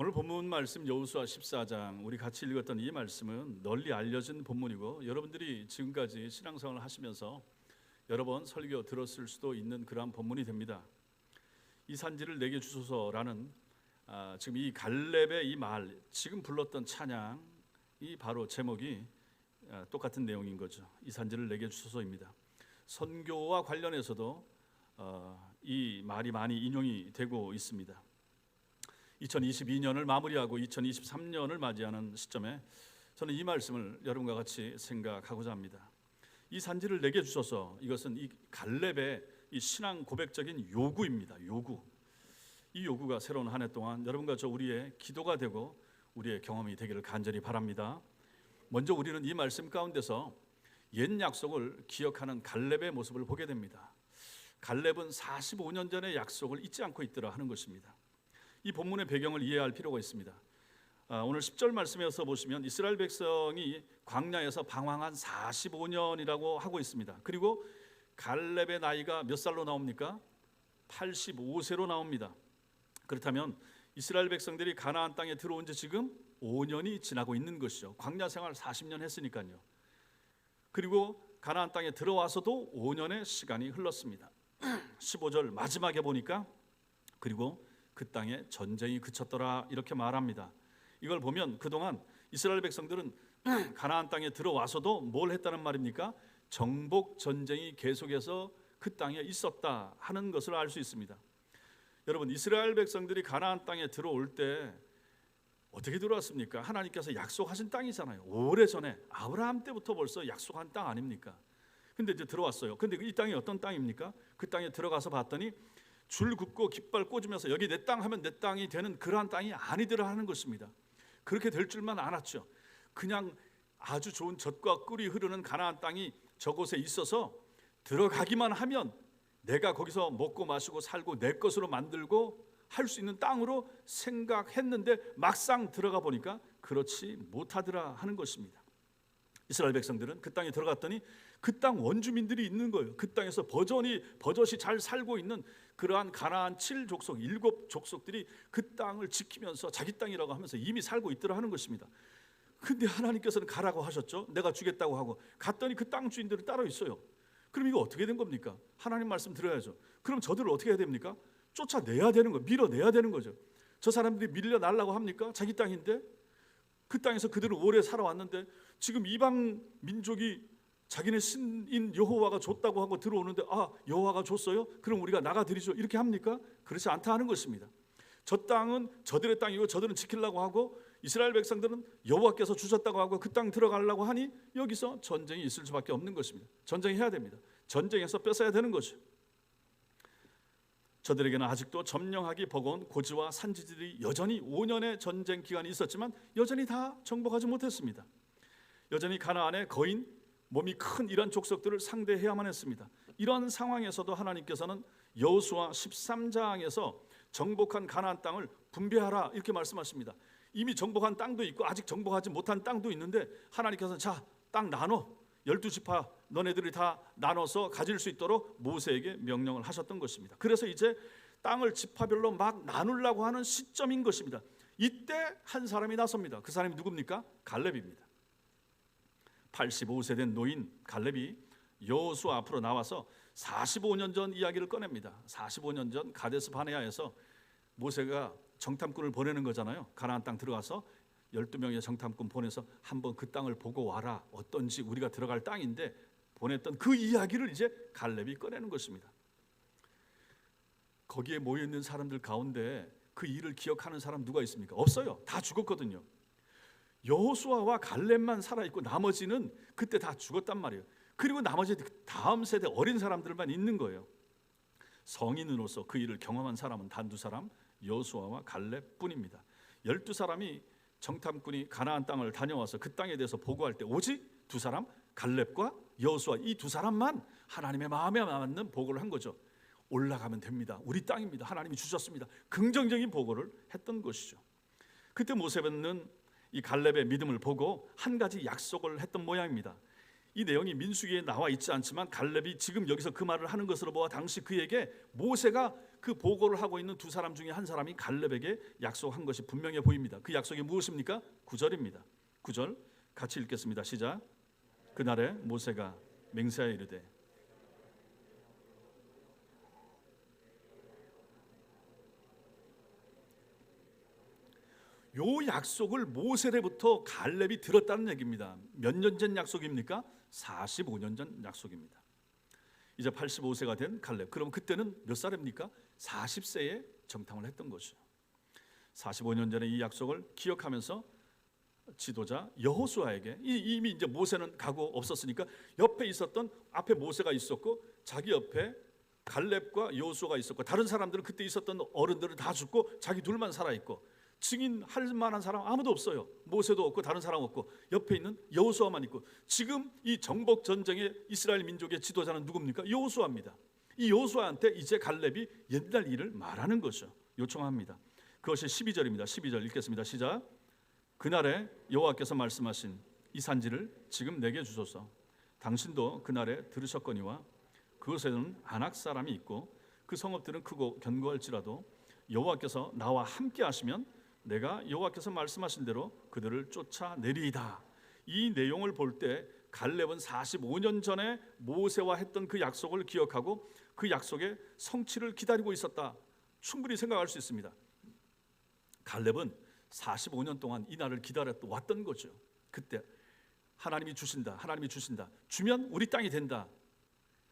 오늘 본문 말씀 여호수아 14장 우리 같이 읽었던 이 말씀은 널리 알려진 본문이고 여러분들이 지금까지 신앙생활을 하시면서 여러 번 설교 들었을 수도 있는 그러한 본문이 됩니다. 이 산지를 내게 주소서라는 지금 이 갈렙의 이 말, 지금 불렀던 찬양이 바로 제목이 똑같은 내용인 거죠. 이 산지를 내게 주소서입니다. 선교와 관련해서도 이 말이 많이 인용이 되고 있습니다. 2022년을 마무리하고 2023년을 맞이하는 시점에 저는 이 말씀을 여러분과 같이 생각하고자 합니다. 이 산지를 내게 주소서, 이것은 이 갈렙의 이 신앙 고백적인 요구입니다. 요구. 이 요구가 새로운 한 해 동안 여러분과 저 우리의 기도가 되고 우리의 경험이 되기를 간절히 바랍니다. 먼저 우리는 이 말씀 가운데서 옛 약속을 기억하는 갈렙의 모습을 보게 됩니다. 갈렙은 45년 전의 약속을 잊지 않고 있더라 하는 것입니다. 이 본문의 배경을 이해할 필요가 있습니다. 오늘 10절 말씀에서 보시면 이스라엘 백성이 광야에서 방황한 45년이라고 하고 있습니다. 그리고 갈렙의 나이가 몇 살로 나옵니까? 85세로 나옵니다. 그렇다면 이스라엘 백성들이 가나안 땅에 들어온 지 지금 5년이 지나고 있는 것이죠. 광야 생활 40년 했으니까요. 그리고 가나안 땅에 들어와서도 5년의 시간이 흘렀습니다. 15절 마지막에 보니까 그리고 그 땅에 전쟁이 그쳤더라 이렇게 말합니다. 이걸 보면 그동안 이스라엘 백성들은 가나안 땅에 들어와서도 뭘 했다는 말입니까? 정복 전쟁이 계속해서 그 땅에 있었다 하는 것을 알 수 있습니다. 여러분, 이스라엘 백성들이 가나안 땅에 들어올 때 어떻게 들어왔습니까? 하나님께서 약속하신 땅이잖아요. 오래전에 아브라함 때부터 벌써 약속한 땅 아닙니까? 근데 이제 들어왔어요. 근데 이 땅이 어떤 땅입니까? 그 땅에 들어가서 봤더니 줄 긋고 깃발 꽂으면서 여기 내 땅 하면 내 땅이 되는 그러한 땅이 아니더라 하는 것입니다. 그렇게 될 줄만 알았죠. 그냥 아주 좋은 젖과 꿀이 흐르는 가나안 땅이 저곳에 있어서 들어가기만 하면 내가 거기서 먹고 마시고 살고 내 것으로 만들고 할 수 있는 땅으로 생각했는데 막상 들어가 보니까 그렇지 못하더라 하는 것입니다. 이스라엘 백성들은 그 땅에 들어갔더니 그 땅 원주민들이 있는 거예요. 그 땅에서 버젓이 잘 살고 있는 그러한 가나안 7족속 7족속들이 그 땅을 지키면서 자기 땅이라고 하면서 이미 살고 있더라 하는 것입니다. 근데 하나님께서는 가라고 하셨죠. 내가 주겠다고 하고 갔더니 그 땅 주인들은 따로 있어요. 그럼 이거 어떻게 된 겁니까? 하나님 말씀 들어야죠. 그럼 저들을 어떻게 해야 됩니까? 쫓아내야 되는 거예요. 밀어내야 되는 거죠. 저 사람들이 밀려나려고 합니까? 자기 땅인데 그 땅에서 그들은 오래 살아왔는데 지금 이방 민족이 자기네 신인 여호와가 줬다고 하고 들어오는데 여호와가 줬어요? 그럼 우리가 나가드리죠. 이렇게 합니까? 그렇지 않다 하는 것입니다. 저 땅은 저들의 땅이고 저들은 지키려고 하고 이스라엘 백성들은 여호와께서 주셨다고 하고 그 땅 들어가려고 하니 여기서 전쟁이 있을 수밖에 없는 것입니다. 전쟁해야 됩니다. 전쟁에서 뺏어야 되는 거죠. 저들에게는 아직도 점령하기 버거운 고지와 산지들이 여전히 5년의 전쟁 기간이 있었지만 여전히 다 정복하지 못했습니다. 여전히 가나안의 거인 몸이 큰 이런 족속들을 상대해야만 했습니다. 이런 상황에서도 하나님께서는 여호수아 13장에서 정복한 가나안 땅을 분배하라 이렇게 말씀하십니다. 이미 정복한 땅도 있고 아직 정복하지 못한 땅도 있는데 하나님께서는 자, 땅 나눠 12지파 너네들이 다 나눠서 가질 수 있도록 모세에게 명령을 하셨던 것입니다. 그래서 이제 땅을 지파별로 막 나누려고 하는 시점인 것입니다. 이때 한 사람이 나섭니다. 그 사람이 누굽니까? 갈렙입니다. 85세 된 노인 갈렙이 여호수아 앞으로 나와서 45년 전 이야기를 꺼냅니다. 45년 전 가데스 바네아에서 모세가 정탐꾼을 보내는 거잖아요. 가나안 땅 들어가서 12명의 정탐꾼 보내서 한번 그 땅을 보고 와라. 어떤지 우리가 들어갈 땅인데 보냈던 그 이야기를 이제 갈렙이 꺼내는 것입니다. 거기에 모여있는 사람들 가운데 그 일을 기억하는 사람 누가 있습니까? 없어요. 다 죽었거든요. 여호수아와 갈렙만 살아있고 나머지는 그때 다 죽었단 말이에요. 그리고 나머지 다음 세대 어린 사람들만 있는 거예요. 성인으로서 그 일을 경험한 사람은 단 두 사람, 여호수아와 갈렙뿐입니다. 12사람이 정탐꾼이 가나안 땅을 다녀와서 그 땅에 대해서 보고할 때 오직 두 사람, 갈렙과 여호수아 이 두 사람만 하나님의 마음에 맞는 보고를 한 거죠. 올라가면 됩니다. 우리 땅입니다. 하나님이 주셨습니다. 긍정적인 보고를 했던 것이죠. 그때 모세는 이 갈렙의 믿음을 보고 한 가지 약속을 했던 모양입니다. 이 내용이 민수기에 나와 있지 않지만 갈렙이 지금 여기서 그 말을 하는 것으로 보아 당시 그에게 모세가 그 보고를 하고 있는 두 사람 중에 한 사람이 갈렙에게 약속한 것이 분명해 보입니다. 그 약속이 무엇입니까? 9절입니다. 9절 같이 읽겠습니다. 시작. 그날에 모세가 맹세하여 이르되 요 약속을 모세로부터 갈렙이 들었다는 얘기입니다. 몇 년 전 약속입니까? 45년 전 약속입니다. 이제 85세가 된 갈렙. 그럼 그때는 몇 살입니까? 40세에 정탐을 했던 것이죠. 45년 전에 이 약속을 기억하면서 지도자 여호수아에게, 이미 이제 모세는 가고 없었으니까 옆에 있었던, 앞에 모세가 있었고 자기 옆에 갈렙과 여호수아가 있었고, 다른 사람들은 그때 있었던 어른들은 다 죽고 자기 둘만 살아 있고, 증인할 만한 사람 아무도 없어요. 모세도 없고 다른 사람 없고 옆에 있는 여호수아만 있고, 지금 이 정복 전쟁의 이스라엘 민족의 지도자는 누굽니까? 여호수아입니다. 이 여호수아한테 이제 갈렙이 옛날 일을 말하는 것이죠. 요청합니다. 그것이 12절입니다. 12절 읽겠습니다. 시작. 그날에 여호와께서 말씀하신 이 산지를 지금 내게 주소서. 당신도 그날에 들으셨거니와 그곳에는 아낙 사람이 있고 그 성읍들은 크고 견고할지라도 여호와께서 나와 함께 하시면 내가 여호와께서 말씀하신 대로 그들을 쫓아내리이다. 이 내용을 볼 때 갈렙은 45년 전에 모세와 했던 그 약속을 기억하고 그 약속의 성취를 기다리고 있었다, 충분히 생각할 수 있습니다. 갈렙은 45년 동안 이 날을 기다렸던 거죠. 그때 하나님이 주신다, 하나님이 주신다, 주면 우리 땅이 된다.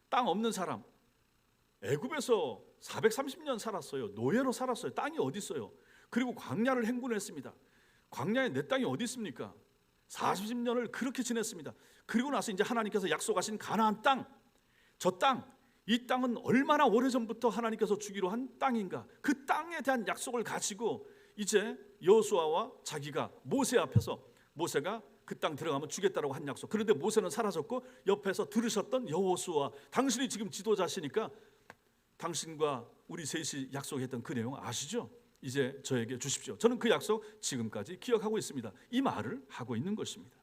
땅 없는 사람, 애굽에서 430년 살았어요. 노예로 살았어요. 땅이 어디 있어요? 그리고 광야를 행군했습니다. 광야에 내 땅이 어디 있습니까? 40년을 그렇게 지냈습니다. 그리고 나서 이제 하나님께서 약속하신 가나안 땅, 저 땅, 이 땅은 얼마나 오래전부터 하나님께서 주기로 한 땅인가, 그 땅에 대한 약속을 가지고 이제 여호수아와 자기가 모세 앞에서, 모세가 그 땅 들어가면 주겠다라고 한 약속. 그런데 모세는 사라졌고 옆에서 들으셨던 여호수아, 당신이 지금 지도자시니까 당신과 우리 셋이 약속했던 그 내용 아시죠? 이제 저에게 주십시오. 저는 그 약속 지금까지 기억하고 있습니다. 이 말을 하고 있는 것입니다.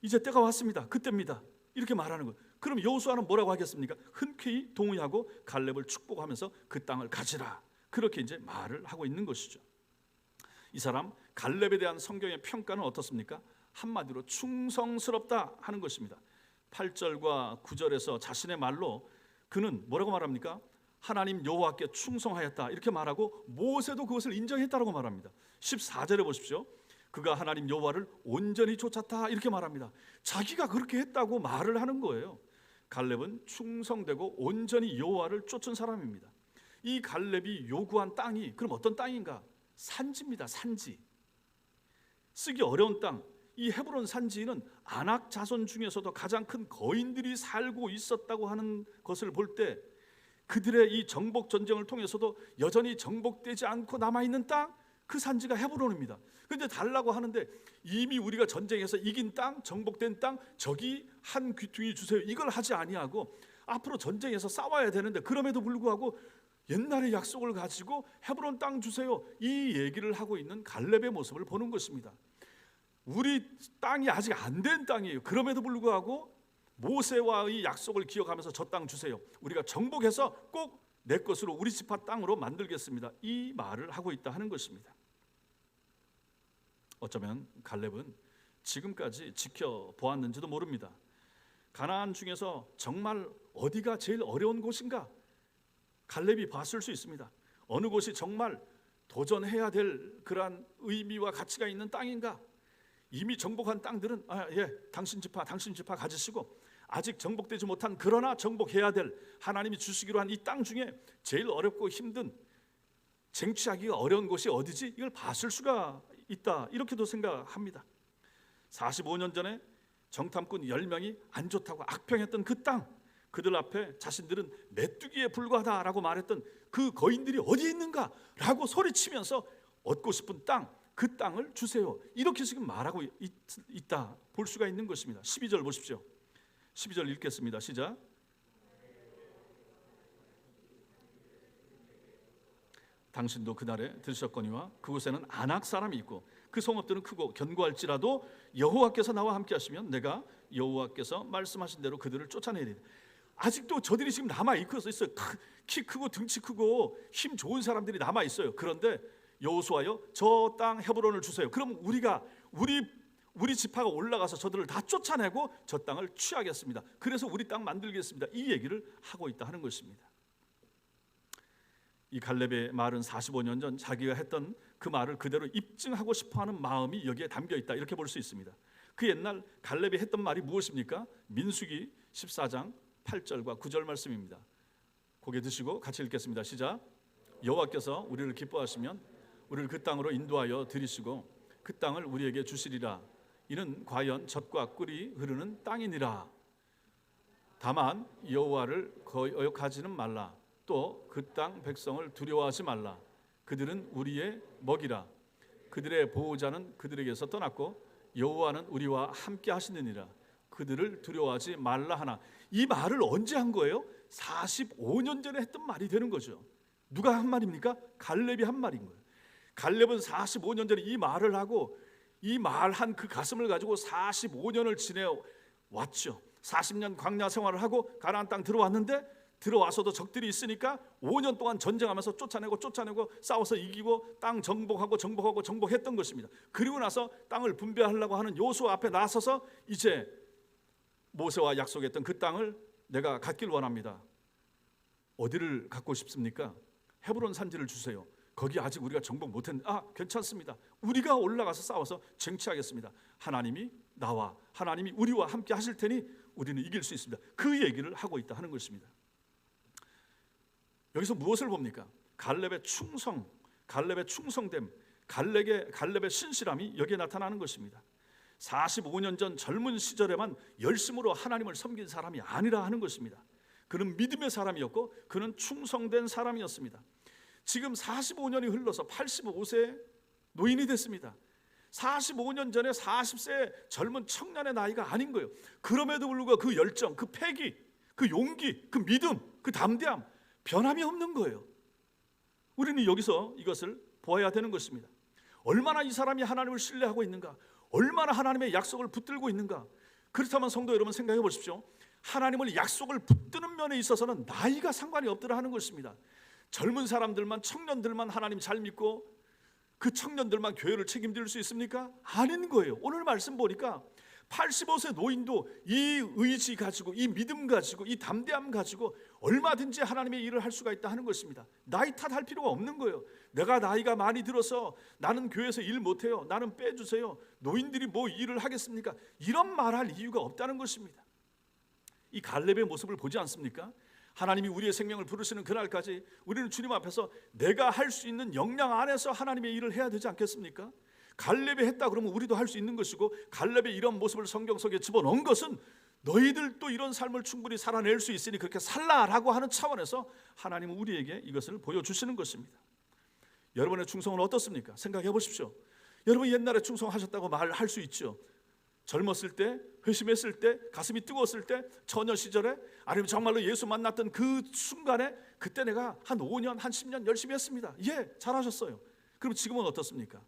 이제 때가 왔습니다. 그때입니다. 이렇게 말하는 것. 그럼 여호수아는 뭐라고 하겠습니까? 흔쾌히 동의하고 갈렙을 축복하면서 그 땅을 가지라, 그렇게 이제 말을 하고 있는 것이죠. 이 사람 갈렙에 대한 성경의 평가는 어떻습니까? 한마디로 충성스럽다 하는 것입니다. 8절과 9절에서 자신의 말로 그는 뭐라고 말합니까? 하나님 여호와께 충성하였다 이렇게 말하고, 모세도 그것을 인정했다라고 말합니다. 14절에 보십시오. 그가 하나님 여호와를 온전히 쫓았다 이렇게 말합니다. 자기가 그렇게 했다고 말을 하는 거예요. 갈렙은 충성되고 온전히 여호와를 쫓은 사람입니다. 이 갈렙이 요구한 땅이 그럼 어떤 땅인가? 산지입니다. 산지. 쓰기 어려운 땅. 이 헤브론 산지는 아낙 자손 중에서도 가장 큰 거인들이 살고 있었다고 하는 것을 볼 때, 그들의 이 정복 전쟁을 통해서도 여전히 정복되지 않고 남아있는 땅, 그 산지가 헤브론입니다. 그런데 달라고 하는데, 이미 우리가 전쟁에서 이긴 땅, 정복된 땅, 저기 한 귀퉁이 주세요, 이걸 하지 아니하고 앞으로 전쟁에서 싸워야 되는데, 그럼에도 불구하고 옛날의 약속을 가지고 헤브론 땅 주세요, 이 얘기를 하고 있는 갈렙의 모습을 보는 것입니다. 우리 땅이 아직 안 된 땅이에요. 그럼에도 불구하고 모세와의 약속을 기억하면서 저 땅 주세요, 우리가 정복해서 꼭 내 것으로, 우리 지파 땅으로 만들겠습니다, 이 말을 하고 있다 하는 것입니다. 어쩌면 갈렙은 지금까지 지켜보았는지도 모릅니다. 가나안 중에서 정말 어디가 제일 어려운 곳인가? 갈렙이 봤을 수 있습니다. 어느 곳이 정말 도전해야 될 그러한 의미와 가치가 있는 땅인가? 이미 정복한 땅들은 당신 지파 가지시고, 아직 정복되지 못한 그러나 정복해야 될, 하나님이 주시기로 한 이 땅 중에 제일 어렵고 힘든, 쟁취하기가 어려운 곳이 어디지? 이걸 봤을 수가 있다, 이렇게도 생각합니다. 45년 전에 정탐꾼 10명이 안 좋다고 악평했던 그 땅, 그들 앞에 자신들은 메뚜기에 불과하다라고 말했던 그 거인들이 어디 있는가? 라고 소리치면서 얻고 싶은 땅, 그 땅을 주세요, 이렇게 지금 말하고 있다 볼 수가 있는 것입니다. 12절 보십시오. 12절 읽겠습니다. 시작. 당신도 그날에 들으셨거니와 그곳에는 아낙 사람이 있고 그 성읍들은 크고 견고할지라도 여호와께서 나와 함께 하시면 내가 여호와께서 말씀하신 대로 그들을 쫓아내리리. 아직도 저들이 지금 남아 있어요. 키 크고 등치 크고 힘 좋은 사람들이 남아 있어요. 그런데 여호수아여, 저 땅 헤브론을 주세요. 그럼 우리 지파가 올라가서 저들을 다 쫓아내고 저 땅을 취하겠습니다. 그래서 우리 땅 만들겠습니다. 이 얘기를 하고 있다 하는 것입니다. 이 갈렙의 말은 45년 전 자기가 했던 그 말을 그대로 입증하고 싶어하는 마음이 여기에 담겨 있다, 이렇게 볼 수 있습니다. 그 옛날 갈렙이 했던 말이 무엇입니까? 민수기 14장 8절과 9절 말씀입니다. 고개 드시고 같이 읽겠습니다. 시작. 여호와께서 우리를 기뻐하시면 우리를 그 땅으로 인도하여 들이시고 그 땅을 우리에게 주시리라. 이는 과연 젖과 꿀이 흐르는 땅이니라. 다만 여호와를 거역하지는 말라. 또 그 땅 백성을 두려워하지 말라. 그들은 우리의 먹이라. 그들의 보호자는 그들에게서 떠났고 여호와는 우리와 함께 하시느니라. 그들을 두려워하지 말라 하나. 이 말을 언제 한 거예요? 45년 전에 했던 말이 되는 거죠. 누가 한 말입니까? 갈렙이 한 말인 거예요. 갈렙은 45년 전에 이 말을 하고 이 말한 그 가슴을 가지고 45년을 지내왔죠. 40년 광야 생활을 하고 가나안 땅 들어왔는데, 들어와서도 적들이 있으니까 5년 동안 전쟁하면서 쫓아내고 싸워서 이기고 땅 정복했던 것입니다. 그리고 나서 땅을 분배하려고 하는 여호수아 앞에 나서서 이제 모세와 약속했던 그 땅을 내가 갖길 원합니다. 어디를 갖고 싶습니까? 헤브론 산지를 주세요. 거기 아직 우리가 정복 못했는데, 괜찮습니다. 우리가 올라가서 싸워서 쟁취하겠습니다. 하나님이 우리와 함께 하실 테니 우리는 이길 수 있습니다. 그 얘기를 하고 있다 하는 것입니다. 여기서 무엇을 봅니까? 갈렙의 충성됨, 갈렙의 신실함이 여기에 나타나는 것입니다. 45년 전 젊은 시절에만 열심으로 하나님을 섬긴 사람이 아니라 하는 것입니다. 그는 믿음의 사람이었고 그는 충성된 사람이었습니다. 지금 45년이 흘러서 85세 노인이 됐습니다. 45년 전에 40세 젊은 청년의 나이가 아닌 거예요. 그럼에도 불구하고 그 열정, 그 패기, 그 용기, 그 믿음, 그 담대함, 변함이 없는 거예요. 우리는 여기서 이것을 보아야 되는 것입니다. 얼마나 이 사람이 하나님을 신뢰하고 있는가, 얼마나 하나님의 약속을 붙들고 있는가. 그렇다면 성도 여러분, 생각해 보십시오. 하나님을 약속을 붙드는 면에 있어서는 나이가 상관이 없더라 하는 것입니다. 젊은 사람들만, 청년들만 하나님 잘 믿고 그 청년들만 교회를 책임질 수 있습니까? 아닌 거예요. 오늘 말씀 보니까 85세 노인도 이 의지 가지고, 이 믿음 가지고, 이 담대함 가지고 얼마든지 하나님의 일을 할 수가 있다 하는 것입니다. 나이 탓할 필요가 없는 거예요. 내가 나이가 많이 들어서 나는 교회에서 일 못해요, 나는 빼주세요, 노인들이 뭐 일을 하겠습니까? 이런 말할 이유가 없다는 것입니다. 이 갈렙의 모습을 보지 않습니까? 하나님이 우리의 생명을 부르시는 그날까지 우리는 주님 앞에서 내가 할 수 있는 역량 안에서 하나님의 일을 해야 되지 않겠습니까? 갈렙이 했다 그러면 우리도 할 수 있는 것이고, 갈렙의 이런 모습을 성경 속에 집어넣은 것은 너희들도 이런 삶을 충분히 살아낼 수 있으니 그렇게 살라라고 하는 차원에서 하나님은 우리에게 이것을 보여주시는 것입니다. 여러분의 충성은 어떻습니까? 생각해 보십시오. 여러분 옛날에 충성하셨다고 말할 수 있죠. 젊었을 때, 회심했을 때, 가슴이 뜨거웠을 때, 처녀 시절에, 아니면 정말로 예수 만났던 그 순간에 그때 내가 한 5년, 한 10년 열심히 했습니다. 예, 잘하셨어요. 그럼 지금은 어떻습니까?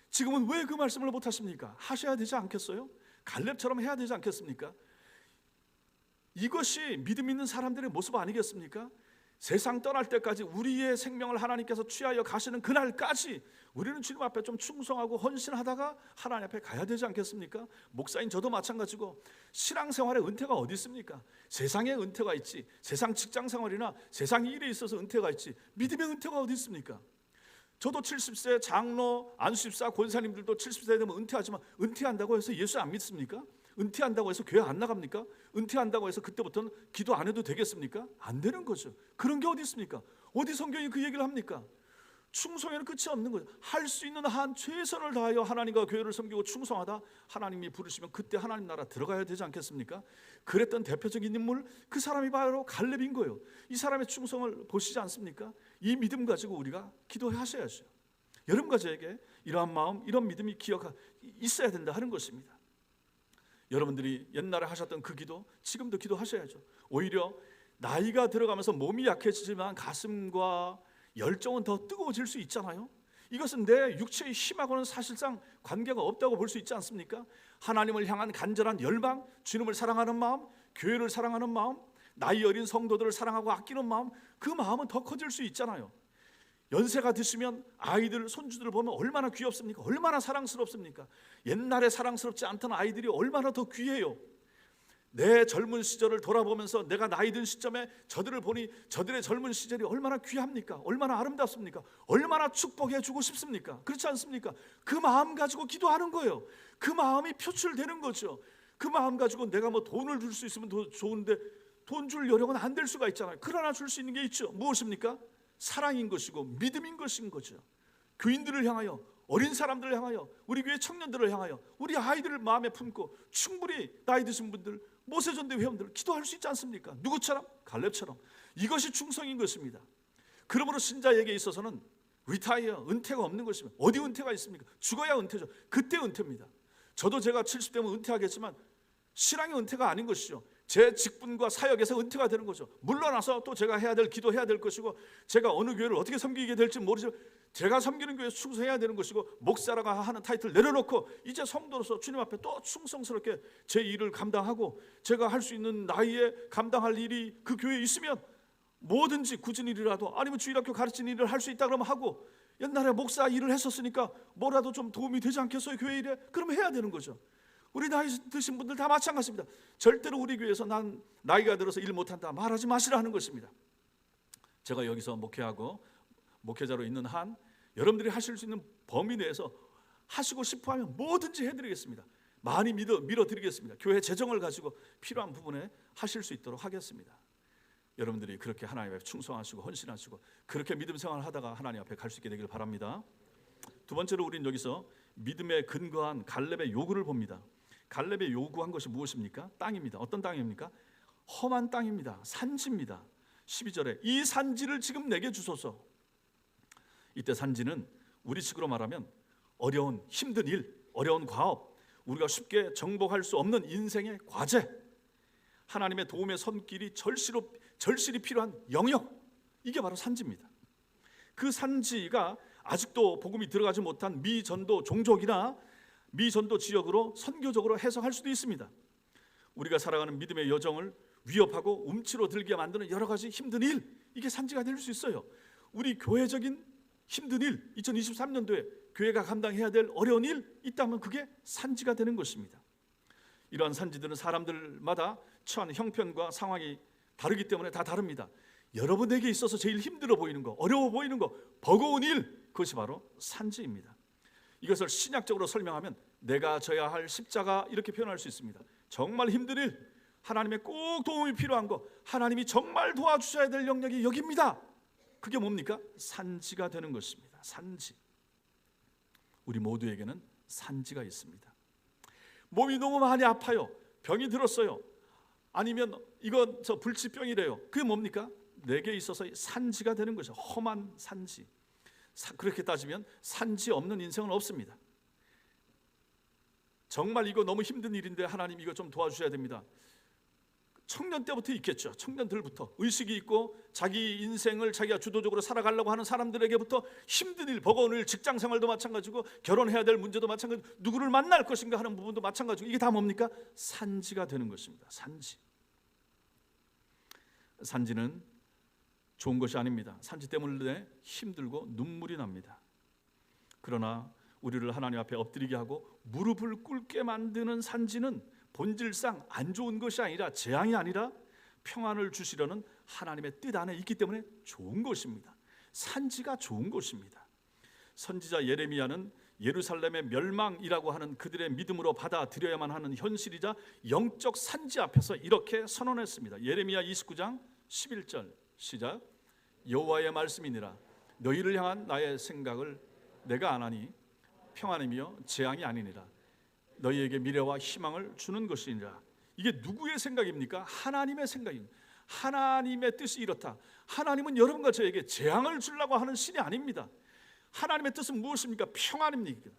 지금은 왜 그 말씀을 못하십니까? 하셔야 되지 않겠어요? 갈렙처럼 해야 되지 않겠습니까? 이것이 믿음 있는 사람들의 모습 아니겠습니까? 세상 떠날 때까지 우리의 생명을 하나님께서 취하여 가시는 그날까지 우리는 주님 앞에 좀 충성하고 헌신하다가 하나님 앞에 가야 되지 않겠습니까? 목사인 저도 마찬가지고, 신앙생활에 은퇴가 어디 있습니까? 세상에 은퇴가 있지, 세상 직장생활이나 세상 일에 있어서 은퇴가 있지, 믿음의 은퇴가 어디 있습니까? 저도 70세 장로, 안수집사, 권사님들도 70세 되면 은퇴하지만 은퇴한다고 해서 예수 안 믿습니까? 은퇴한다고 해서 교회 안 나갑니까? 은퇴한다고 해서 그때부터는 기도 안 해도 되겠습니까? 안 되는 거죠. 그런 게 어디 있습니까? 어디 성경이 그 얘기를 합니까? 충성에는 끝이 없는 거죠. 할 수 있는 한 최선을 다하여 하나님과 교회를 섬기고 충성하다 하나님이 부르시면 그때 하나님 나라 들어가야 되지 않겠습니까? 그랬던 대표적인 인물, 그 사람이 바로 갈렙인 거예요. 이 사람의 충성을 보시지 않습니까? 이 믿음 가지고 우리가 기도하셔야죠. 여러분과 저에게 이러한 마음, 이런 믿음이 있어야 된다 하는 것입니다. 여러분들이 옛날에 하셨던 그 기도 지금도 기도하셔야죠. 오히려 나이가 들어가면서 몸이 약해지지만 가슴과 열정은 더 뜨거워질 수 있잖아요. 이것은 내 육체의 힘하고는 사실상 관계가 없다고 볼 수 있지 않습니까? 하나님을 향한 간절한 열망, 주님을 사랑하는 마음, 교회를 사랑하는 마음, 나이 어린 성도들을 사랑하고 아끼는 마음, 그 마음은 더 커질 수 있잖아요. 연세가 드시면 아이들, 손주들 보면 얼마나 귀엽습니까? 얼마나 사랑스럽습니까? 옛날에 사랑스럽지 않던 아이들이 얼마나 더 귀해요. 내 젊은 시절을 돌아보면서 내가 나이 든 시점에 저들을 보니 저들의 젊은 시절이 얼마나 귀합니까? 얼마나 아름답습니까? 얼마나 축복해 주고 싶습니까? 그렇지 않습니까? 그 마음 가지고 기도하는 거예요. 그 마음이 표출되는 거죠. 그 마음 가지고 내가 뭐 돈을 줄 수 있으면 더 좋은데 돈 줄 여력은 안 될 수가 있잖아요. 그러나 줄 수 있는 게 있죠. 무엇입니까? 사랑인 것이고 믿음인 것인 거죠. 교인들을 향하여, 어린 사람들을 향하여, 우리 교회 청년들을 향하여, 우리 아이들을 마음에 품고 충분히 나이 드신 분들, 모세전대 회원들 기도할 수 있지 않습니까? 누구처럼? 갈렙처럼. 이것이 충성인 것입니다. 그러므로 신자에게 있어서는 리타이어, 은퇴가 없는 것입니다. 어디 은퇴가 있습니까? 죽어야 은퇴죠. 그때 은퇴입니다. 저도 제가 70대면 은퇴하겠지만 신앙의 은퇴가 아닌 것이죠. 제 직분과 사역에서 은퇴가 되는 거죠. 물러나서 또 제가 해야 될 기도해야 될 것이고, 제가 어느 교회를 어떻게 섬기게 될지 모르지만 제가 섬기는 교회에 충성해야 되는 것이고, 목사라고 하는 타이틀 내려놓고 이제 성도로서 주님 앞에 또 충성스럽게 제 일을 감당하고, 제가 할 수 있는 나이에 감당할 일이 그 교회에 있으면 뭐든지 굳은 일이라도, 아니면 주일학교 가르치는 일을 할 수 있다 그러면 하고, 옛날에 목사 일을 했었으니까 뭐라도 좀 도움이 되지 않겠어요 교회 일에? 그러면 해야 되는 거죠. 우리 나이 드신 분들 다 마찬가지입니다. 절대로 우리 교회에서 난 나이가 들어서 일 못한다 말하지 마시라 하는 것입니다. 제가 여기서 목회하고 목회자로 있는 한 여러분들이 하실 수 있는 범위 내에서 하시고 싶어하면 뭐든지 해드리겠습니다. 많이 밀어드리겠습니다. 교회 재정을 가지고 필요한 부분에 하실 수 있도록 하겠습니다. 여러분들이 그렇게 하나님 앞에 충성하시고 헌신하시고 그렇게 믿음 생활을 하다가 하나님 앞에 갈 수 있게 되길 바랍니다. 두 번째로 우리는 여기서 믿음에 근거한 갈렙의 요구를 봅니다. 갈렙의 요구한 것이 무엇입니까? 땅입니다. 어떤 땅입니까? 험한 땅입니다. 산지입니다. 12절에 이 산지를 지금 내게 주소서. 이때 산지는 우리식으로 말하면 어려운 힘든 일, 어려운 과업, 우리가 쉽게 정복할 수 없는 인생의 과제, 하나님의 도움의 손길이 절실히 필요한 영역, 이게 바로 산지입니다. 그 산지가 아직도 복음이 들어가지 못한 미전도 종족이나 미전도 지역으로 선교적으로 해석할 수도 있습니다. 우리가 살아가는 믿음의 여정을 위협하고 움츠러 들게 만드는 여러 가지 힘든 일, 이게 산지가 될 수 있어요. 우리 교회적인 힘든 일, 2023년도에 교회가 감당해야 될 어려운 일 있다면 그게 산지가 되는 것입니다. 이러한 산지들은 사람들마다 처한 형편과 상황이 다르기 때문에 다 다릅니다. 여러분에게 있어서 제일 힘들어 보이는 거, 어려워 보이는 거, 버거운 일, 그것이 바로 산지입니다. 이것을 신약적으로 설명하면 내가 져야 할 십자가, 이렇게 표현할 수 있습니다. 정말 힘든 일, 하나님의 꼭 도움이 필요한 거, 하나님이 정말 도와주셔야 될 영역이 여기입니다. 그게 뭡니까? 산지가 되는 것입니다. 산지. 우리 모두에게는 산지가 있습니다. 몸이 너무 많이 아파요. 병이 들었어요. 아니면 이건 저 불치병이래요. 그게 뭡니까? 내게 있어서 산지가 되는 거죠. 험한 산지. 그렇게 따지면 산지 없는 인생은 없습니다. 정말 이거 너무 힘든 일인데 하나님 이거 좀 도와주셔야 됩니다. 청년 때부터 있겠죠. 청년들부터 의식이 있고 자기 인생을 자기가 주도적으로 살아가려고 하는 사람들에게부터 힘든 일, 버거운 일, 직장 생활도 마찬가지고 결혼해야 될 문제도 마찬가지고 누구를 만날 것인가 하는 부분도 마찬가지고 이게 다 뭡니까? 산지가 되는 것입니다. 산지. 산지는 좋은 것이 아닙니다. 산지 때문에 힘들고 눈물이 납니다. 그러나 우리를 하나님 앞에 엎드리게 하고 무릎을 꿇게 만드는 산지는 본질상 안 좋은 것이 아니라, 재앙이 아니라 평안을 주시려는 하나님의 뜻 안에 있기 때문에 좋은 것입니다. 산지가 좋은 것입니다. 선지자 예레미야는 예루살렘의 멸망이라고 하는 그들의 믿음으로 받아들여야만 하는 현실이자 영적 산지 앞에서 이렇게 선언했습니다. 예레미야 29장 11절 시작. 여호와의 말씀이니라. 너희를 향한 나의 생각을 내가 아나니 평안이며 재앙이 아니니라. 너희에게 미래와 희망을 주는 것이니라. 이게 누구의 생각입니까? 하나님의 생각입니다. 하나님의 뜻이 이렇다. 하나님은 여러분과 저에게 재앙을 주려고 하는 신이 아닙니다. 하나님의 뜻은 무엇입니까? 평안입니다.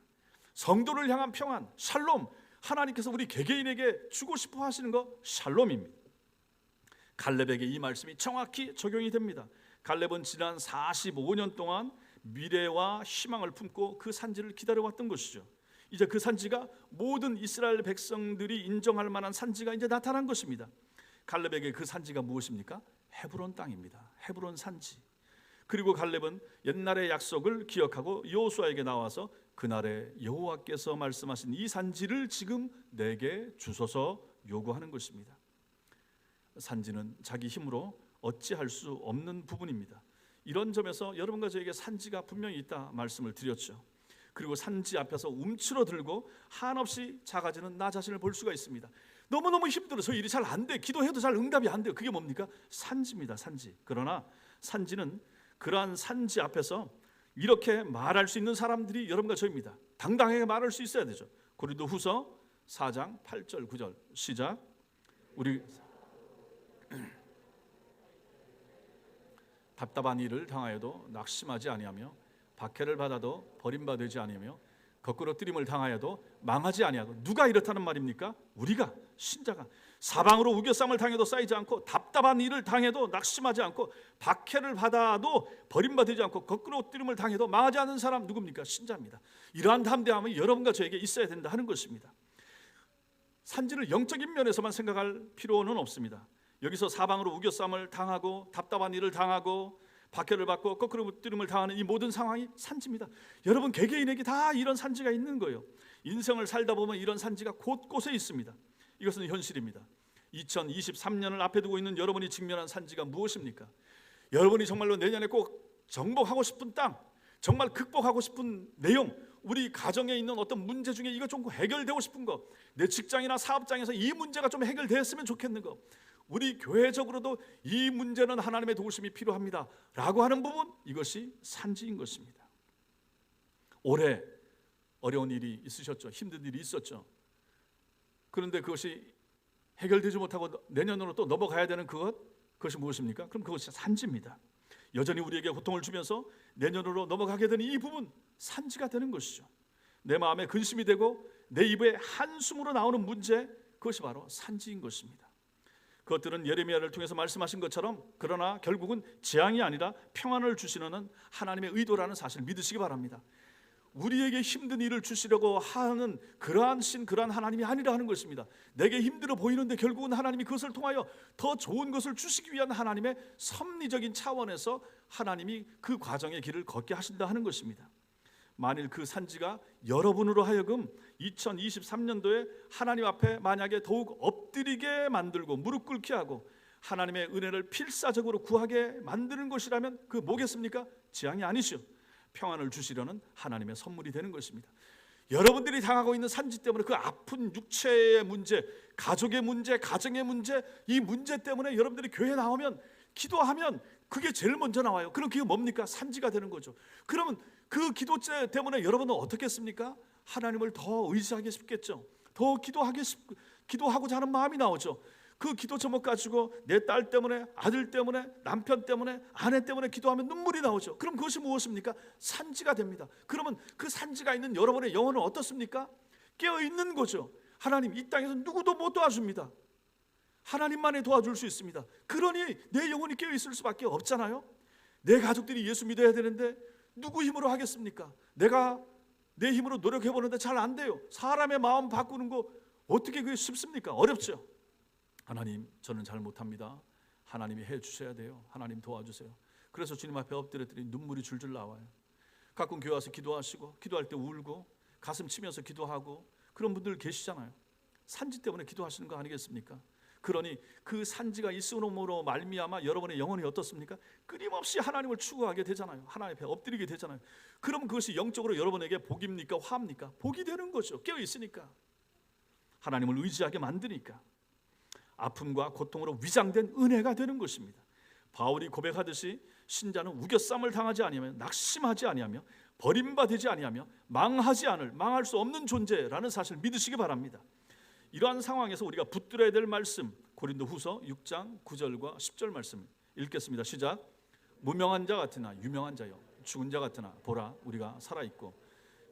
성도를 향한 평안, 샬롬. 하나님께서 우리 개개인에게 주고 싶어 하시는 거 샬롬입니다. 갈렙에게 이 말씀이 정확히 적용이 됩니다. 갈렙은 지난 45년 동안 미래와 희망을 품고 그 산지를 기다려왔던 것이죠. 이제 그 산지가 모든 이스라엘 백성들이 인정할 만한 산지가 이제 나타난 것입니다. 갈렙에게 그 산지가 무엇입니까? 헤브론 땅입니다. 헤브론 산지. 그리고 갈렙은 옛날의 약속을 기억하고 여호수아에게 나와서 그날에 여호와께서 말씀하신 이 산지를 지금 내게 주소서 요구하는 것입니다. 산지는 자기 힘으로 어찌할 수 없는 부분입니다. 이런 점에서 여러분과 저에게 산지가 분명히 있다 말씀을 드렸죠. 그리고 산지 앞에서 움츠러들고 한없이 작아지는 나 자신을 볼 수가 있습니다. 너무너무 힘들어서 일이 잘 안 돼. 기도해도 잘 응답이 안 돼요. 그게 뭡니까? 산지입니다. 산지. 그러나 산지는 그러한 산지 앞에서 이렇게 말할 수 있는 사람들이 여러분과 저입니다. 당당하게 말할 수 있어야 되죠. 고린도후서 4장 8절 9절 시작. 우리 답답한 일을 당하여도 낙심하지 아니하며 박해를 받아도 버림받지 아니하며 거꾸로 뜨림을 당하여도 망하지 아니하고. 누가 이렇다는 말입니까? 우리가, 신자가. 사방으로 우겨쌈을 당해도 쌓이지 않고 답답한 일을 당해도 낙심하지 않고 박해를 받아도 버림받지 않고 거꾸로 뜨림을 당해도 망하지 않는 사람 누굽니까? 신자입니다. 이러한 담대함이 여러분과 저에게 있어야 된다 하는 것입니다. 산지를 영적인 면에서만 생각할 필요는 없습니다. 여기서 사방으로 우겨쌈을 당하고 답답한 일을 당하고 박해를 받고 거꾸로 뜨림을 당하는 이 모든 상황이 산지입니다. 여러분 개개인에게 다 이런 산지가 있는 거예요. 인생을 살다 보면 이런 산지가 곳곳에 있습니다. 이것은 현실입니다. 2023년을 앞에 두고 있는 여러분이 직면한 산지가 무엇입니까? 여러분이 정말로 내년에 꼭 정복하고 싶은 땅, 정말 극복하고 싶은 내용, 우리 가정에 있는 어떤 문제 중에 이거 좀 해결되고 싶은 거, 내 직장이나 사업장에서 이 문제가 좀 해결되었으면 좋겠는 거, 우리 교회적으로도 이 문제는 하나님의 도우심이 필요합니다 라고 하는 부분, 이것이 산지인 것입니다. 올해 어려운 일이 있으셨죠. 힘든 일이 있었죠. 그런데 그것이 해결되지 못하고 내년으로 또 넘어가야 되는 그것이 무엇입니까? 그럼 그것이 산지입니다. 여전히 우리에게 고통을 주면서 내년으로 넘어가게 되는 이 부분, 산지가 되는 것이죠. 내 마음에 근심이 되고 내 입에 한숨으로 나오는 문제, 그것이 바로 산지인 것입니다. 그것들은 예레미야를 통해서 말씀하신 것처럼 그러나 결국은 재앙이 아니라 평안을 주시는 하나님의 의도라는 사실을 믿으시기 바랍니다. 우리에게 힘든 일을 주시려고 하는 그러한 하나님이 아니라 하는 것입니다. 내게 힘들어 보이는데 결국은 하나님이 그것을 통하여 더 좋은 것을 주시기 위한 하나님의 섭리적인 차원에서 하나님이 그 과정의 길을 걷게 하신다 하는 것입니다. 만일 그 산지가 여러분으로 하여금 2023년도에 하나님 앞에 만약에 더욱 엎드리게 만들고 무릎 꿇게 하고 하나님의 은혜를 필사적으로 구하게 만드는 것이라면 그 뭐겠습니까? 재앙이 아니죠. 평안을 주시려는 하나님의 선물이 되는 것입니다. 여러분들이 당하고 있는 산지 때문에 그 아픈 육체의 문제, 가족의 문제, 가정의 문제, 이 문제 때문에 여러분들이 교회에 나오면 기도하면 그게 제일 먼저 나와요. 그럼 그게 뭡니까? 산지가 되는 거죠. 그러면 그 기도 때문에 여러분은 어떻겠습니까? 하나님을 더 의지하게 싶겠죠. 더 기도하고자 하는 마음이 나오죠. 그 기도 제목 가지고 내 딸 때문에, 아들 때문에, 남편 때문에, 아내 때문에 기도하면 눈물이 나오죠. 그럼 그것이 무엇입니까? 산지가 됩니다. 그러면 그 산지가 있는 여러분의 영혼은 어떻습니까? 깨어있는 거죠. 하나님, 이 땅에서 누구도 못 도와줍니다. 하나님만이 도와줄 수 있습니다. 그러니 내 영혼이 깨어있을 수밖에 없잖아요. 내 가족들이 예수 믿어야 되는데 누구 힘으로 하겠습니까? 내가 내 힘으로 노력해보는데 잘 안 돼요. 사람의 마음 바꾸는 거 어떻게 그게 쉽습니까? 어렵죠. 하나님, 저는 잘 못합니다. 하나님이 해주셔야 돼요. 하나님 도와주세요. 그래서 주님 앞에 엎드렸더니 눈물이 줄줄 나와요. 가끔 교회 와서 기도하시고 기도할 때 울고 가슴 치면서 기도하고 그런 분들 계시잖아요. 산지 때문에 기도하시는 거 아니겠습니까? 그러니 그 산지가 있음으로 말미암아 여러분의 영혼이 어떻습니까? 끊임없이 하나님을 추구하게 되잖아요. 하나님 앞에 엎드리게 되잖아요. 그럼 그것이 영적으로 여러분에게 복입니까? 화입니까? 복이 되는 거죠. 깨어있으니까, 하나님을 의지하게 만드니까, 아픔과 고통으로 위장된 은혜가 되는 것입니다. 바울이 고백하듯이 신자는 우겨쌈을 당하지 아니하며 낙심하지 아니하며 버림받지 아니하며 망할 수 없는 존재라는 사실을 믿으시기 바랍니다. 이러한 상황에서 우리가 붙들어야 될 말씀, 고린도후서 6장 9절과 10절 말씀 읽겠습니다. 시작. 무명한 자 같으나 유명한 자여, 죽은 자 같으나 보라 우리가 살아있고,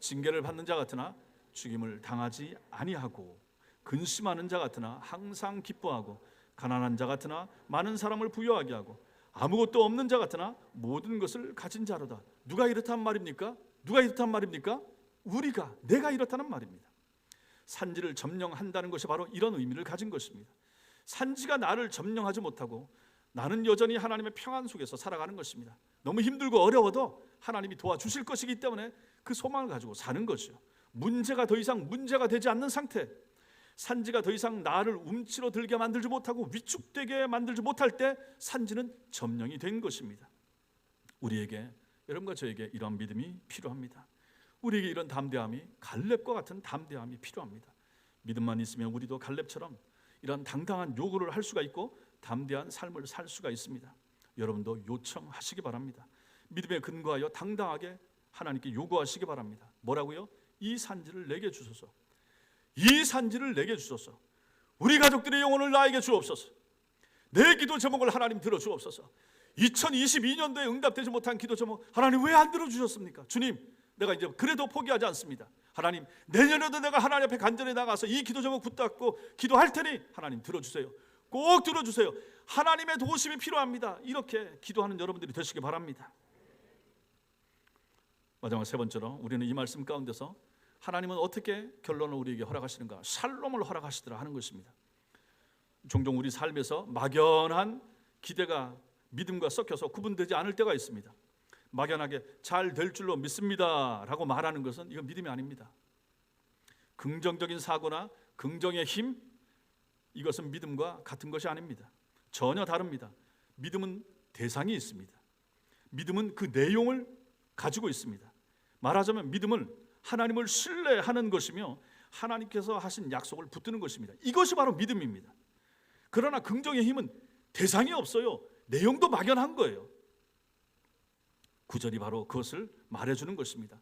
징계를 받는 자 같으나 죽임을 당하지 아니하고, 근심하는 자 같으나 항상 기뻐하고, 가난한 자 같으나 많은 사람을 부유하게 하고, 아무것도 없는 자 같으나 모든 것을 가진 자로다. 누가 이렇다는 말입니까? 누가 이렇다는 말입니까? 우리가, 내가 이렇다는 말입니다. 산지를 점령한다는 것이 바로 이런 의미를 가진 것입니다. 산지가 나를 점령하지 못하고 나는 여전히 하나님의 평안 속에서 살아가는 것입니다. 너무 힘들고 어려워도 하나님이 도와주실 것이기 때문에 그 소망을 가지고 사는 것이요. 문제가 더 이상 문제가 되지 않는 상태, 산지가 더 이상 나를 움츠러 들게 만들지 못하고 위축되게 만들지 못할 때 산지는 점령이 된 것입니다. 우리에게, 여러분과 저에게 이런 믿음이 필요합니다. 우리에게 이런 담대함이, 갈렙과 같은 담대함이 필요합니다. 믿음만 있으면 우리도 갈렙처럼 이런 당당한 요구를 할 수가 있고 담대한 삶을 살 수가 있습니다. 여러분도 요청하시기 바랍니다. 믿음에 근거하여 당당하게 하나님께 요구하시기 바랍니다. 뭐라고요? 이 산지를 내게 주소서. 이 산지를 내게 주소서. 우리 가족들의 영혼을 나에게 주옵소서. 내 기도 제목을 하나님 들어주옵소서. 2022년도에 응답되지 못한 기도 제목 하나님 왜 안 들어주셨습니까? 주님, 내가 이제 그래도 포기하지 않습니다. 하나님, 내년에도 내가 하나님 앞에 간절히 나가서 이 기도 제목 붙잡고 기도할 테니 하나님 들어주세요. 꼭 들어주세요. 하나님의 도우심이 필요합니다. 이렇게 기도하는 여러분들이 되시기 바랍니다. 마지막 세 번째로 우리는 이 말씀 가운데서 하나님은 어떻게 결론을 우리에게 허락하시는가? 샬롬을 허락하시더라 하는 것입니다. 종종 우리 삶에서 막연한 기대가 믿음과 섞여서 구분되지 않을 때가 있습니다. 막연하게 잘 될 줄로 믿습니다 라고 말하는 것은 이건 믿음이 아닙니다. 긍정적인 사고나 긍정의 힘, 이것은 믿음과 같은 것이 아닙니다. 전혀 다릅니다. 믿음은 대상이 있습니다. 믿음은 그 내용을 가지고 있습니다. 말하자면 믿음은 하나님을 신뢰하는 것이며 하나님께서 하신 약속을 붙드는 것입니다. 이것이 바로 믿음입니다. 그러나 긍정의 힘은 대상이 없어요. 내용도 막연한 거예요. 구절이 바로 그것을 말해주는 것입니다.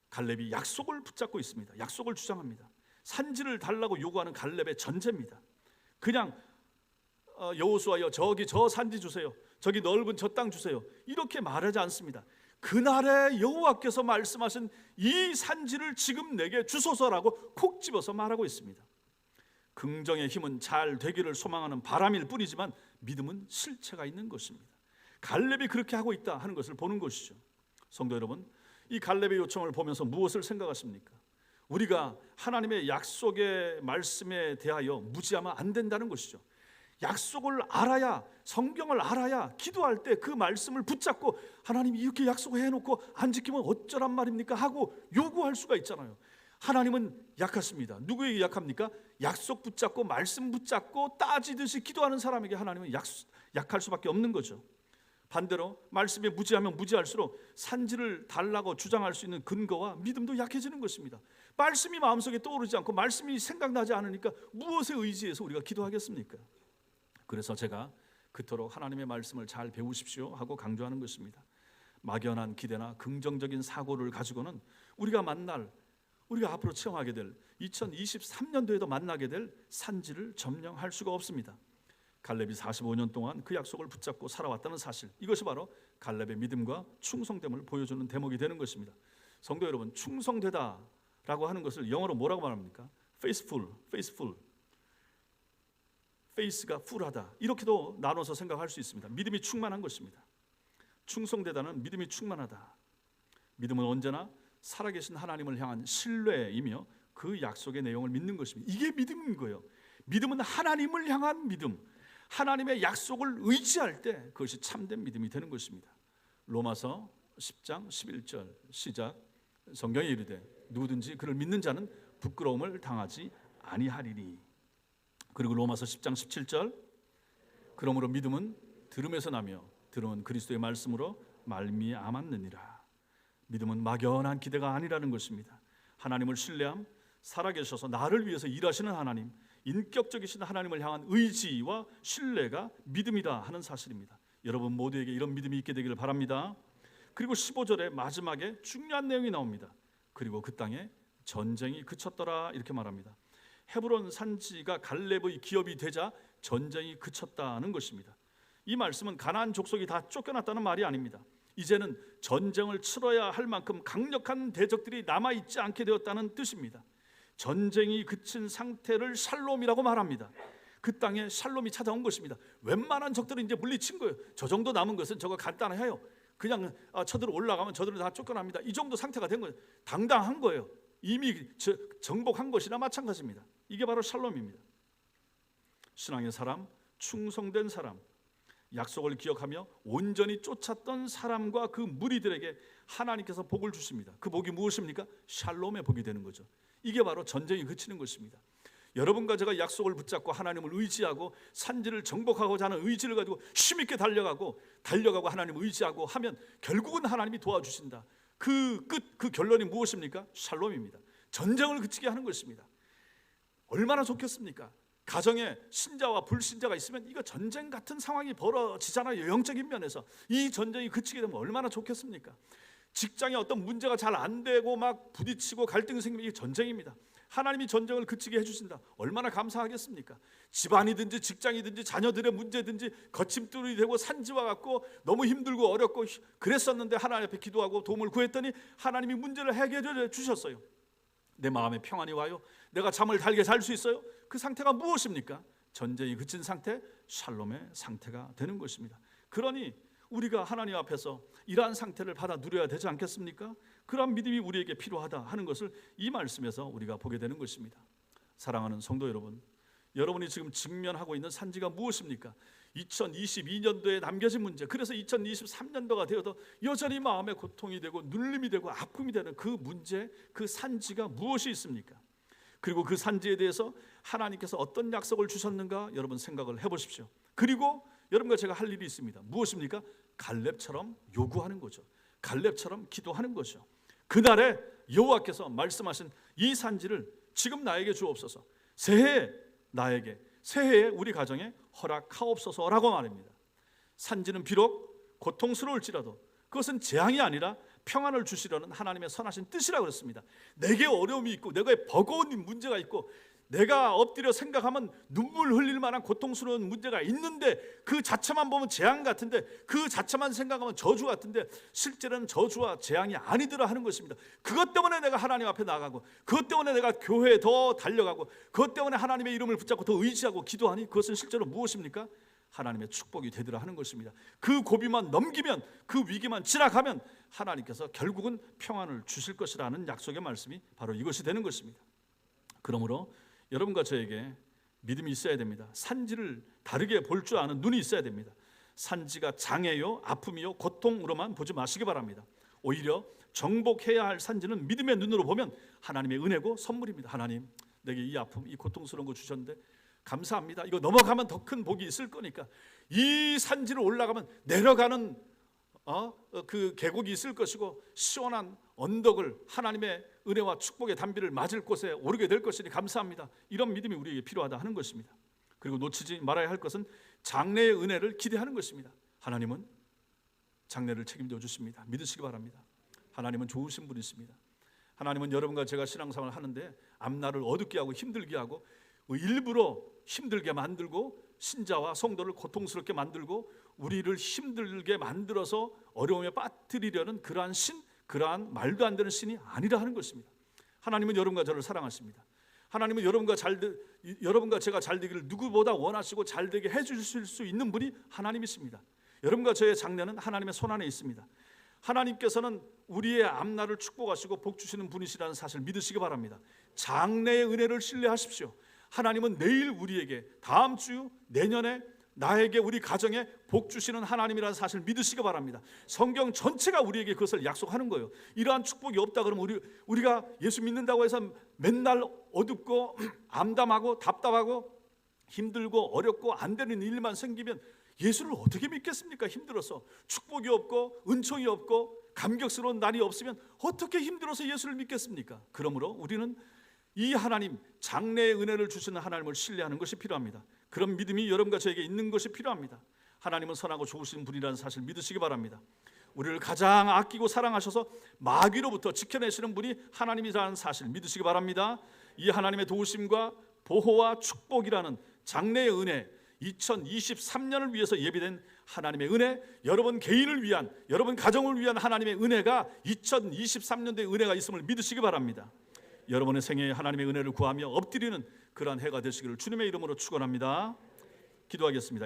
갈렙이 약속을 붙잡고 있습니다. 약속을 주장합니다. 산지를 달라고 요구하는 갈렙의 전제입니다. 그냥 여호수아여 저기 저 산지 주세요, 저기 넓은 저 땅 주세요, 이렇게 말하지 않습니다. 그날에 여호와께서 말씀하신 이 산지를 지금 내게 주소서라고 콕 집어서 말하고 있습니다. 긍정의 힘은 잘 되기를 소망하는 바람일 뿐이지만 믿음은 실체가 있는 것입니다. 갈렙이 그렇게 하고 있다 하는 것을 보는 것이죠. 성도 여러분, 이 갈렙의 요청을 보면서 무엇을 생각하십니까? 우리가 하나님의 약속의 말씀에 대하여 무지하면 안 된다는 것이죠. 약속을 알아야, 성경을 알아야 기도할 때 그 말씀을 붙잡고 하나님이 이렇게 약속을 해놓고 안 지키면 어쩌란 말입니까? 하고 요구할 수가 있잖아요. 하나님은 약하십니다. 누구에게 약합니까? 약속 붙잡고 말씀 붙잡고 따지듯이 기도하는 사람에게 하나님은 약할 수밖에 없는 거죠. 반대로 말씀에 무지하면 무지할수록 산지를 달라고 주장할 수 있는 근거와 믿음도 약해지는 것입니다. 말씀이 마음속에 떠오르지 않고 말씀이 생각나지 않으니까 무엇에 의지해서 우리가 기도하겠습니까? 그래서 제가 그토록 하나님의 말씀을 잘 배우십시오 하고 강조하는 것입니다. 막연한 기대나 긍정적인 사고를 가지고는 우리가 앞으로 체험하게 될 2023년도에도 만나게 될 산지를 점령할 수가 없습니다. 갈렙이 45년 동안 그 약속을 붙잡고 살아왔다는 사실, 이것이 바로 갈렙의 믿음과 충성됨을 보여주는 대목이 되는 것입니다. 성도 여러분, 충성되다라고 하는 것을 영어로 뭐라고 말합니까? faithful. faith가 full하다, 이렇게도 나눠서 생각할 수 있습니다. 믿음이 충만한 것입니다. 충성되다는 믿음이 충만하다. 믿음은 언제나 살아계신 하나님을 향한 신뢰이며 그 약속의 내용을 믿는 것입니다. 이게 믿음인 거예요. 믿음은 하나님을 향한 믿음, 하나님의 약속을 의지할 때 그것이 참된 믿음이 되는 것입니다. 로마서 10장 11절 시작. 성경에 이르되 누구든지 그를 믿는 자는 부끄러움을 당하지 아니하리니. 그리고 로마서 10장 17절 그러므로 믿음은 들음에서 나며 들음은 그리스도의 말씀으로 말미암았느니라. 믿음은 막연한 기대가 아니라는 것입니다. 하나님을 신뢰함, 살아계셔서 나를 위해서 일하시는 하나님, 인격적이신 하나님을 향한 의지와 신뢰가 믿음이다 하는 사실입니다. 여러분 모두에게 이런 믿음이 있게 되기를 바랍니다. 그리고 15절의 마지막에 중요한 내용이 나옵니다. 그리고 그 땅에 전쟁이 그쳤더라 이렇게 말합니다. 헤브론 산지가 갈렙의 기업이 되자 전쟁이 그쳤다는 것입니다. 이 말씀은 가나안 족속이 다 쫓겨났다는 말이 아닙니다. 이제는 전쟁을 치러야 할 만큼 강력한 대적들이 남아있지 않게 되었다는 뜻입니다. 전쟁이 그친 상태를 샬롬이라고 말합니다. 그 땅에 샬롬이 찾아온 것입니다. 웬만한 적들은 이제 물리친 거예요. 저 정도 남은 것은 저거 간단해요. 그냥 저들은 올라가면 저들은 다 쫓겨납니다. 이 정도 상태가 된 거예요. 당당한 거예요. 이미 정복한 것이나 마찬가지입니다. 이게 바로 샬롬입니다. 신앙의 사람, 충성된 사람, 약속을 기억하며 온전히 쫓았던 사람과 그 무리들에게 하나님께서 복을 주십니다. 그 복이 무엇입니까? 샬롬의 복이 되는 거죠. 이게 바로 전쟁이 그치는 것입니다. 여러분과 제가 약속을 붙잡고 하나님을 의지하고 산지를 정복하고자 하는 의지를 가지고 힘있게 달려가고 하나님을 의지하고 하면 결국은 하나님이 도와주신다. 그 결론이 무엇입니까? 샬롬입니다. 전쟁을 그치게 하는 것입니다. 얼마나 좋겠습니까? 가정에 신자와 불신자가 있으면 이거 전쟁 같은 상황이 벌어지잖아요. 영적인 면에서 이 전쟁이 그치게 되면 얼마나 좋겠습니까? 직장에 어떤 문제가 잘 안 되고 막 부딪히고 갈등이 생기면 이게 전쟁입니다. 하나님이 전쟁을 그치게 해주신다. 얼마나 감사하겠습니까? 집안이든지 직장이든지 자녀들의 문제든지 거침돌이 되고 산지와 같고 너무 힘들고 어렵고 그랬었는데 하나님 앞에 기도하고 도움을 구했더니 하나님이 문제를 해결해 주셨어요. 내 마음에 평안이 와요. 내가 잠을 달게 잘 수 있어요. 그 상태가 무엇입니까? 전쟁이 그친 상태, 샬롬의 상태가 되는 것입니다. 그러니 우리가 하나님 앞에서 이러한 상태를 받아 누려야 되지 않겠습니까? 그러한 믿음이 우리에게 필요하다 하는 것을 이 말씀에서 우리가 보게 되는 것입니다. 사랑하는 성도 여러분, 여러분이 지금 직면하고 있는 산지가 무엇입니까? 2022년도에 남겨진 문제, 그래서 2023년도가 되어도 여전히 마음에 고통이 되고 눌림이 되고 아픔이 되는 그 문제, 그 산지가 무엇이 있습니까? 그리고 그 산지에 대해서 하나님께서 어떤 약속을 주셨는가 여러분 생각을 해보십시오. 그리고 여러분과 제가 할 일이 있습니다. 무엇입니까? 갈렙처럼 요구하는 거죠. 갈렙처럼 기도하는 거죠. 그날에 여호와께서 말씀하신 이 산지를 지금 나에게 주옵소서. 새해에 나에게, 새해에 우리 가정에 허락하옵소서라고 말합니다. 산지는 비록 고통스러울지라도 그것은 재앙이 아니라 평안을 주시려는 하나님의 선하신 뜻이라고 그랬습니다. 내게 어려움이 있고 내게 버거운 문제가 있고 내가 엎드려 생각하면 눈물 흘릴 만한 고통스러운 문제가 있는데 그 자체만 보면 재앙 같은데 그 자체만 생각하면 저주 같은데 실제로는 저주와 재앙이 아니더라 하는 것입니다. 그것 때문에 내가 하나님 앞에 나가고 그것 때문에 내가 교회에 더 달려가고 그것 때문에 하나님의 이름을 붙잡고 더 의지하고 기도하니 그것은 실제로 무엇입니까? 하나님의 축복이 되더라 하는 것입니다. 그 고비만 넘기면 그 위기만 지나가면 하나님께서 결국은 평안을 주실 것이라는 약속의 말씀이 바로 이것이 되는 것입니다. 그러므로 여러분과 저에게 믿음이 있어야 됩니다. 산지를 다르게 볼 줄 아는 눈이 있어야 됩니다. 산지가 장애요, 아픔이요, 고통으로만 보지 마시기 바랍니다. 오히려 정복해야 할 산지는 믿음의 눈으로 보면 하나님의 은혜고 선물입니다. 하나님, 내게 이 아픔, 이 고통스러운 거 주셨는데 감사합니다. 이거 넘어가면 더 큰 복이 있을 거니까 이 산지를 올라가면 내려가는 그 계곡이 있을 것이고 시원한 언덕을 하나님의 은혜와 축복의 단비를 맞을 곳에 오르게 될 것이니 감사합니다. 이런 믿음이 우리에게 필요하다 하는 것입니다. 그리고 놓치지 말아야 할 것은 장래의 은혜를 기대하는 것입니다. 하나님은 장래를 책임져 주십니다. 믿으시기 바랍니다. 하나님은 좋으신 분이십니다. 하나님은 여러분과 제가 신앙생활을 하는데 앞날을 어둡게 하고 힘들게 하고 일부러 힘들게 만들고 신자와 성도를 고통스럽게 만들고 우리를 힘들게 만들어서 어려움에 빠뜨리려는 그러한 그러한 말도 안 되는 신이 아니라 하는 것입니다. 하나님은 여러분과 저를 사랑하십니다. 하나님은 여러분과 제가 잘 되기를 누구보다 원하시고 잘 되게 해주실 수 있는 분이 하나님이십니다. 여러분과 저의 장래는 하나님의 손안에 있습니다. 하나님께서는 우리의 앞날을 축복하시고 복 주시는 분이시라는 사실 믿으시기 바랍니다. 장래의 은혜를 신뢰하십시오. 하나님은 내일 우리에게, 다음 주, 내년에 나에게, 우리 가정에 복 주시는 하나님이라는 사실 믿으시기 바랍니다. 성경 전체가 우리에게 그것을 약속하는 거예요. 이러한 축복이 없다 그러면 우리가 예수 믿는다고 해서 맨날 어둡고 암담하고 답답하고 힘들고 어렵고 안 되는 일만 생기면 예수를 어떻게 믿겠습니까? 힘들어서 축복이 없고 은총이 없고 감격스러운 날이 없으면 어떻게 힘들어서 예수를 믿겠습니까? 그러므로 우리는 이 하나님, 장래의 은혜를 주시는 하나님을 신뢰하는 것이 필요합니다. 그런 믿음이 여러분과 저에게 있는 것이 필요합니다. 하나님은 선하고 좋으신 분이라는 사실 믿으시기 바랍니다. 우리를 가장 아끼고 사랑하셔서 마귀로부터 지켜내시는 분이 하나님이라는 사실 믿으시기 바랍니다. 이 하나님의 도우심과 보호와 축복이라는 장래의 은혜, 2023년을 위해서 예비된 하나님의 은혜, 여러분 개인을 위한, 여러분 가정을 위한 하나님의 은혜가 2023년도의 은혜가 있음을 믿으시기 바랍니다. 여러분의 생애에 하나님의 은혜를 구하며 엎드리는 그러한 해가 되시기를 주님의 이름으로 축원합니다. 기도하겠습니다.